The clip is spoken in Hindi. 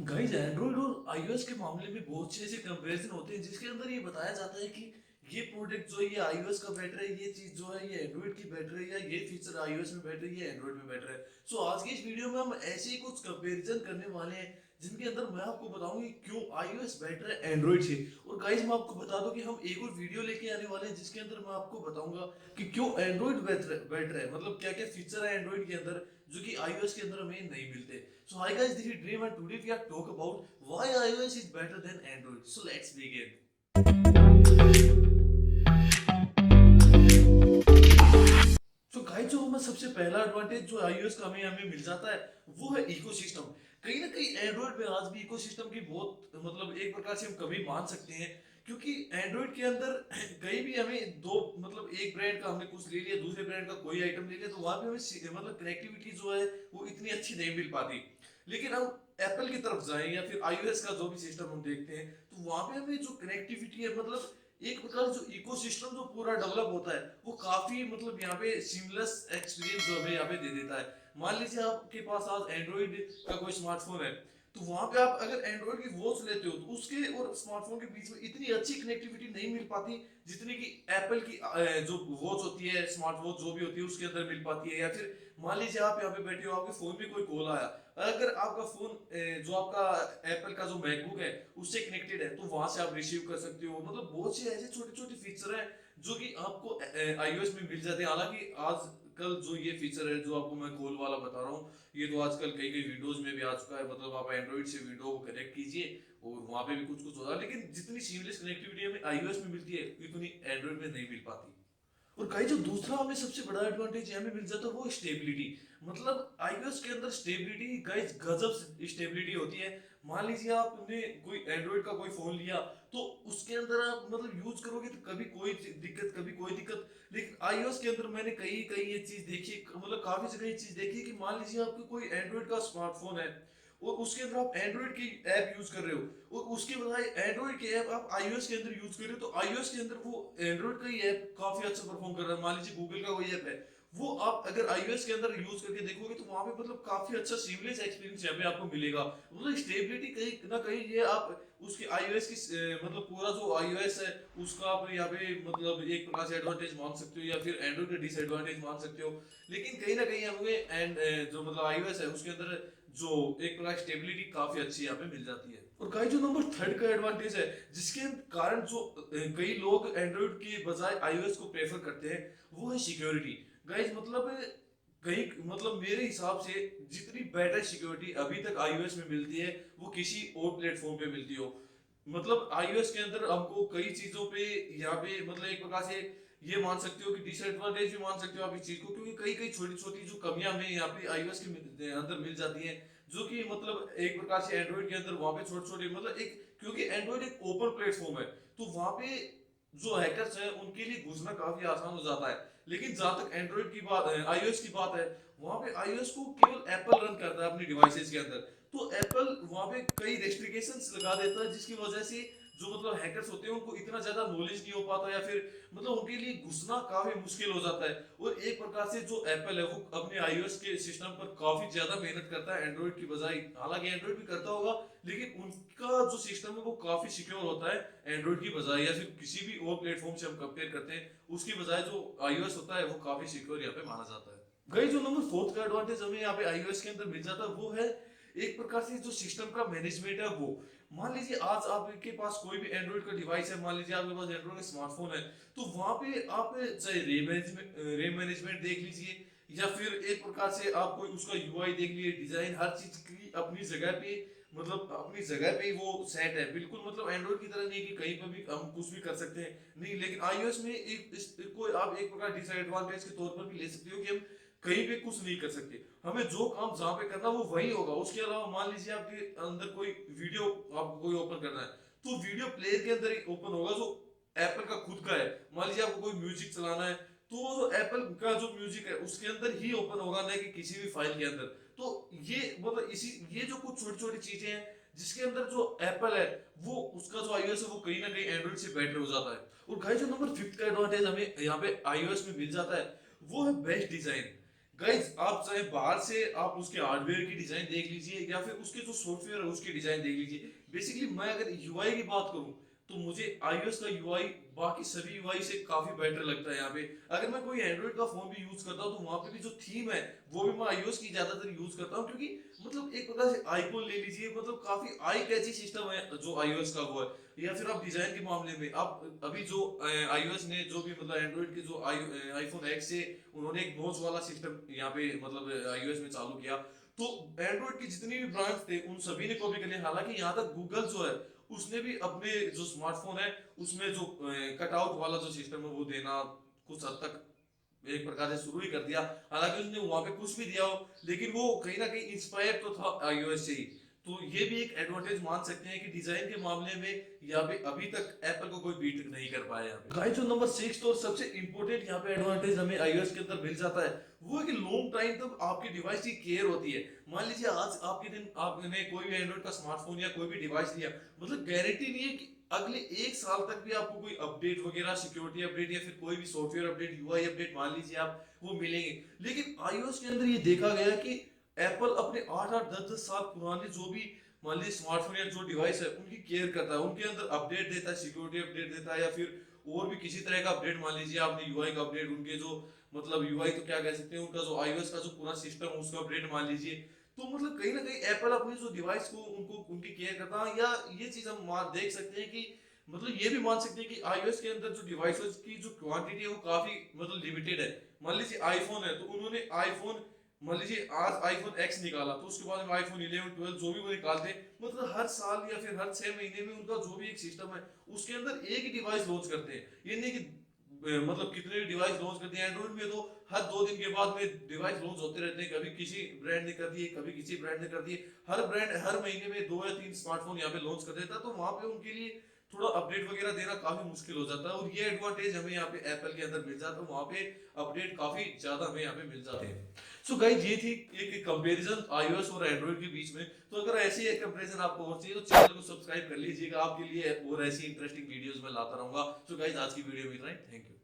गाइस एंड्रॉइड और आईओएस के मामले में बहुत से ऐसे कंपैरिजन होते हैं जिसके अंदर ये बताया जाता है कि ये प्रोडक्ट जो है ये आईओएस का बेटर है, ये चीज जो है ये एंड्रॉइड की बेटर है, या ये फीचर आईओएस में बेटर है, ये एंड्रॉइड में बेटर है। सो आज की इस वीडियो में हम ऐसे ही कुछ कंपैरिजन करने वाले हैं जिनके अंदर मैं आपको बताऊंगी क्यों आईओएस बेटर है एंड्रॉइड से। और गाइस मैं आपको बता दूं कि हम एक और वीडियो लेके आने वाले हैं जिसके अंदर मैं आपको बताऊंगा कि क्यों एंड्रॉइड बेटर है, मतलब क्या क्या फीचर है एंड्रॉइड के अंदर जो कि iOS के अंदर हमें नहीं मिलते। So hi guys, this is Dream and today we are talk about why iOS is better than Android. So let's begin. तो गाइस जो हमें सबसे पहला एडवांटेज जो iOS का हमें हमें मिल जाता है वो है इकोसिस्टम। कहीं ना कहीं एंड्रॉइड में आज भी इकोसिस्टम की बहुत मतलब एक प्रकार से हम कमी मान सकते हैं, क्योंकि एंड्रॉइड के अंदर कहीं भी हमें दो मतलब एक ब्रांड का हमने कुछ ले लिया, दूसरे ब्रांड का कोई आइटम ले लिया, तो वहां पे हमें मतलब कनेक्टिविटी जो है वो इतनी अच्छी नहीं मिल पाती। लेकिन हम एप्पल की तरफ जाएं या फिर iOS का जो भी सिस्टम हम देखते हैं तो वहां पे हमें जो कनेक्टिविटी है, मतलब एक प्रकार जो इकोसिस्टम जो पूरा डेवलप होता है वो काफी मतलब यहाँ पे सीमलेस एक्सपीरियंस जो हमें यहाँ पे दे देता है। मान लीजिए आपके पास आज एंड्रॉइड का कोई स्मार्टफोन है, तो वहां पे आप अगर एंड्रॉइड की वॉच लेते हो तो उसके और स्मार्टफोन के बीच में इतनी अच्छी कनेक्टिविटी नहीं मिल पाती जितनी कि एप्पल की जो वॉच होती है, स्मार्ट वॉच जो भी होती है उसके अंदर मिल पाती है। या फिर मान लीजिए आप यहाँ पे बैठे हो, आपके फोन में कोई कॉल आया, अगर आपका फोन जो आपका एप्पल का जो मैकबुक है उससे कनेक्टेड है तो वहां से आप रिसीव कर सकते हो। मतलब बहुत से ऐसे छोटे छोटे फीचर हैं जो कि आपको आईओएस में मिल जाते हैं। हालांकि आजकल जो ये फीचर है जो आपको मैं कॉल वाला बता रहा हूँ, ये तो आजकल कई कई विंडोज में भी आ चुका है। मतलब आप एंड्रॉइड से विंडो को कनेक्ट कीजिए और वहां पे भी कुछ कुछ होता है, लेकिन जितनी सीमलेस कनेक्टिविटी हमें आईओएस में मिलती है उतनी एंड्रॉइड में नहीं मिल पाती। और कहीं जो दूसरा हमें सबसे बड़ा एडवांटेज हमें मिल जाता है वो स्टेबिलिटी। मतलब आईओएस के अंदर स्टेबिलिटी गाइस गजब स्टेबिलिटी होती है। मान लीजिए आपने कोई एंड्रॉइड का कोई फोन लिया तो उसके अंदर आप मतलब यूज करोगे तो कभी कोई दिक्कत कभी कोई दिक्कत। लेकिन iOS के अंदर मैंने कई कई ये चीज देखी, मतलब काफी जगह ये चीज देखी कि मान लीजिए आपको कोई एंड्रॉइड का स्मार्टफोन है और उसके अंदर आप एंड्रॉइड की ऐप यूज कर रहे हो और उसके बजाय एंड्रॉइड की ऐप आप iOS के अंदर यूज कर रहे हो, तो iOS के अंदर वो एंड्रॉइड का ही ऐप काफी अच्छा परफॉर्म कर रहा है। मान लीजिए गूगल का कोई ऐप है, वो आप अगर iOS के अंदर यूज करके देखोगे तो वहां पे मतलब काफी अच्छा सीमलेस एक्सपीरियंस यहाँ पे आपको मिलेगा। मतलब स्टेबिलिटी कहीं ना कहीं ये आप उसके iOS की मतलब पूरा जो iOS है उसका आप यहाँ पे मतलब एक प्रकार से एडवांटेज मान सकते हो या फिर एंड्रॉइड का डिसएडवांटेज मान सकते हो। लेकिन कहीं ना कहीं हमें एंड जो मतलब iOS है उसके अंदर जो एक प्रकार स्टेबिलिटी काफी अच्छी यहाँ पे मिल जाती है। और कई जो नंबर थर्ड का एडवांटेज है जिसके कारण जो कई लोग एंड्रॉइड के बजाय iOS को प्रेफर करते हैं वो है सिक्योरिटी। गाइज मतलब कहीं मतलब मेरे हिसाब से जितनी बेटर सिक्योरिटी अभी तक iOS में मिलती है वो किसी और प्लेटफॉर्म पे मिलती हो। मतलब iOS के अंदर हमको कई चीजों पे यहाँ पे मतलब एक प्रकार से ये मान सकते हो कि डिसएडवांटेज भी मान सकते हो आप इस चीज को, क्योंकि कई कई छोटी छोटी जो कमियां हमें यहाँ पे iOS के अंदर मिल जाती हैं जो कि मतलब एक प्रकार से एंड्रॉइड के अंदर वहां पे छोटे छोटे मतलब एक, क्योंकि एंड्रॉइड एक ओपन प्लेटफॉर्म है तो वहां पे जो हैकर्स है उनके लिए घुसना काफी आसान हो जाता है। लेकिन जहां तक एंड्रॉइड की बात iOS की बात है, वहां पे iOS को केवल एप्पल रन करता है अपनी डिवाइसेस के अंदर। तो एप्पल वहां पे कई रेस्ट्रिकेशंस लगा देता है जिसकी वजह से जो मतलब हैकर्स होते हैं उनको इतना ज्यादा नॉलेज नहीं हो पाता या फिर मतलब उनके लिए घुसना काफी मुश्किल हो जाता है। और एक प्रकार से जो एप्पल है वो अपने iOS के सिस्टम पर काफी ज्यादा मेहनत करता है एंड्रॉइड की बजाय। हालांकि एंड्रॉइड भी करता होगा लेकिन उनका जो सिस्टम है वो काफी सिक्योर होता है एंड्रॉइड की बजाय, या फिर किसी भी और प्लेटफॉर्म से हम कंपेयर करते हैं उसकी बजाय जो iOS होता है वो काफी सिक्योर यहाँ पे माना जाता है। गई जो नंबर फोर्थ का एडवांटेज हमें यहाँ पे iOS के अंदर मिल जाता है वो है एक प्रकार से जो सिस्टम का मैनेजमेंट है वो। मान लीजिए आज आपके पास कोई भी एंड्रॉइड का डिवाइस है, मान लीजिए आपके पास एंड्रॉइड का स्मार्टफोन है, तो वहां पे आप चाहे रेम मैनेजमेंट देख लीजिए या फिर एक प्रकार से आप कोई उसका यूआई देख लीजिए, डिजाइन हर चीज की अपनी जगह पे मतलब अपनी जगह पे ही वो सेट है बिल्कुल। मतलब एंड्रॉइड की तरह नहीं कि कहीं पर भी हम कुछ भी कर सकते हैं, नहीं। लेकिन आईओएस में कोई आप एक प्रकार डिसएडवांटेज के तौर पर भी ले सकते हो कि हम कहीं पे कुछ नहीं कर सकते, हमें जो काम जहां पे करना वो वही होगा। उसके अलावा मान लीजिए आपके अंदर कोई वीडियो आपको कोई ओपन करना है तो वीडियो प्लेयर के अंदर ही ओपन होगा जो एप्पल का खुद का है। मान लीजिए आपको कोई म्यूजिक चलाना है तो जो एप्पल का जो म्यूजिक है उसके अंदर ही ओपन होगा, ना कि किसी भी फाइल के अंदर। तो ये मतलब इसी ये जो कुछ छोटी छोटी चीजें हैं जिसके अंदर जो एप्पल है वो उसका जो iOS है वो कहीं ना कहीं एंड्रॉइड से बेटर हो जाता है। और गाइस जो नंबर फिफ्थ का एडवांटेज हमें यहाँ पे iOS में मिल जाता है वो है बेस्ट डिजाइन। गाइज आप चाहे बाहर से आप उसके हार्डवेयर की डिजाइन देख लीजिए या फिर उसके जो सॉफ्टवेयर है उसकी डिजाइन देख लीजिए। बेसिकली मैं अगर यूआई की बात करूं तो मुझे iOS का यूआई बाकी सभी यूआई से काफी बेटर लगता है यहाँ पे। अगर मैं कोई एंड्रॉइड का फोन भी यूज करता हूँ तो वहां पे भी जो थीम है वो भी मैं iOS की ज्यादातर यूज करता हूँ, क्योंकि मतलब एक प्रकार से आईफोन ले लीजिए, मतलब काफी आई कैची सिस्टम है जो iOS का वो है। या फिर आप डिजाइन के मामले में आप अभी जो iOS ने जो भी मतलब एंड्रॉइड के जो आईफोन एक्स से उन्होंने एक नोच वाला सिस्टम यहाँ पे मतलब iOS में चालू किया। तो एंड्रॉइड के जितने भी ब्रांड्स थे उन सभी ने कॉपी कर लिया। हालांकि यहाँ तक गूगल जो है उसने भी अपने जो स्मार्टफोन है उसमें जो कटआउट वाला जो सिस्टम है वो देना कुछ हद तक एक प्रकार से शुरू ही कर दिया। हालांकि उसने वहां पे कुछ भी दिया हो लेकिन वो कहीं ना कहीं इंस्पायर तो था iOS से ही। तो ये भी एक एडवांटेज मान सकते हैं कि डिजाइन के मामले में यहाँ पे अभी तक एप्पल को कोई बीट नहीं कर पाया यहाँ पे। गाइस जो नंबर 6 और सबसे इंपॉर्टेंट यहाँ पे एडवांटेज हमें iOS के अंदर मिल जाता है वो है कि लॉन्ग टाइम तक आपकी डिवाइस की केयर होती है। मान लीजिए आज आपके दिन आपने कोई भी एंड्रॉइड का स्मार्टफोन या कोई भी डिवाइस लिया, मतलब गारंटी नहीं है कि अगले 1 साल तक भी आपको कोई अपडेट वगैरह सिक्योरिटी अपडेट या फिर कोई भी सॉफ्टवेयर अपडेट यूआई अपडेट मान लीजिए आप वो मिलेंगे। लेकिन iOS के अंदर ये देखा गया कि एप्पल अपने 8-8 10-10 साल पुराने जो भी मान लीजिए स्मार्टफोन या जो डिवाइस है उनकी केयर करता है, उनके अंदर अपडेट देता है, सिक्योरिटी अपडेट देता है या फिर और भी किसी तरह का अपडेट। मान लीजिए आपने यूआई का अपडेट, उनके जो मतलब यूआई तो क्या कह सकते हैं, उनका जो iOS का जो पूरा सिस्टम है उसका अपडेट मान लीजिए। तो मतलब कहीं ना कहीं एप्पल अपनी जो डिवाइस को उनको उनकी केयर करता है। या ये चीज हम देख सकते हैं कि मतलब ये भी मान सकते हैं कि iOS के अंदर जो डिवाइसेस की जो क्वांटिटी है वो काफी मतलब लिमिटेड है। मान लीजिए आईफोन है तो उन्होंने आईफोन मान लीजिए आज आईफोन एक्स निकाला तो उसके बाद में आईफोन 11 12 जो भी वो निकालते हैं, मतलब हर साल या फिर हर 6 महीने में उनका जो भी एक सिस्टम है उसके अंदर एक ही डिवाइस लॉन्च करते हैं। ये नहीं कि मतलब कितने भी डिवाइस लॉन्च करते हैं। एंड्रॉइड में तो हर 2 दिन के बाद में डिवाइस लॉन्च होते रहते हैं, कभी किसी ब्रांड ने कर दिए कभी किसी ब्रांड ने कर दिए। हर ब्रांड हर महीने में 2 या 3 स्मार्टफोन यहाँ पे लॉन्च कर देता है, तो वहां पे उनके लिए थोड़ा अपडेट वगैरह देना काफी मुश्किल हो जाता है। और ये एडवांटेज हमें यहाँ पे एप्पल के अंदर मिल जाता है, वहां पे अपडेट काफी ज्यादा हमें यहाँ पे मिल जाते हैं। सो गाइस ये थी एक कंपैरिजन iOS और एंड्रॉइड के बीच में। तो अगर ऐसी एक कंपैरिजन आपको और चाहिए तो चैनल को सब्सक्राइब कर लीजिएगा, आपके लिए और ऐसी इंटरेस्टिंग वीडियोस मैं लाता रहूंगा। सो गाइस आज की वीडियो में इतना ही, थैंक यू।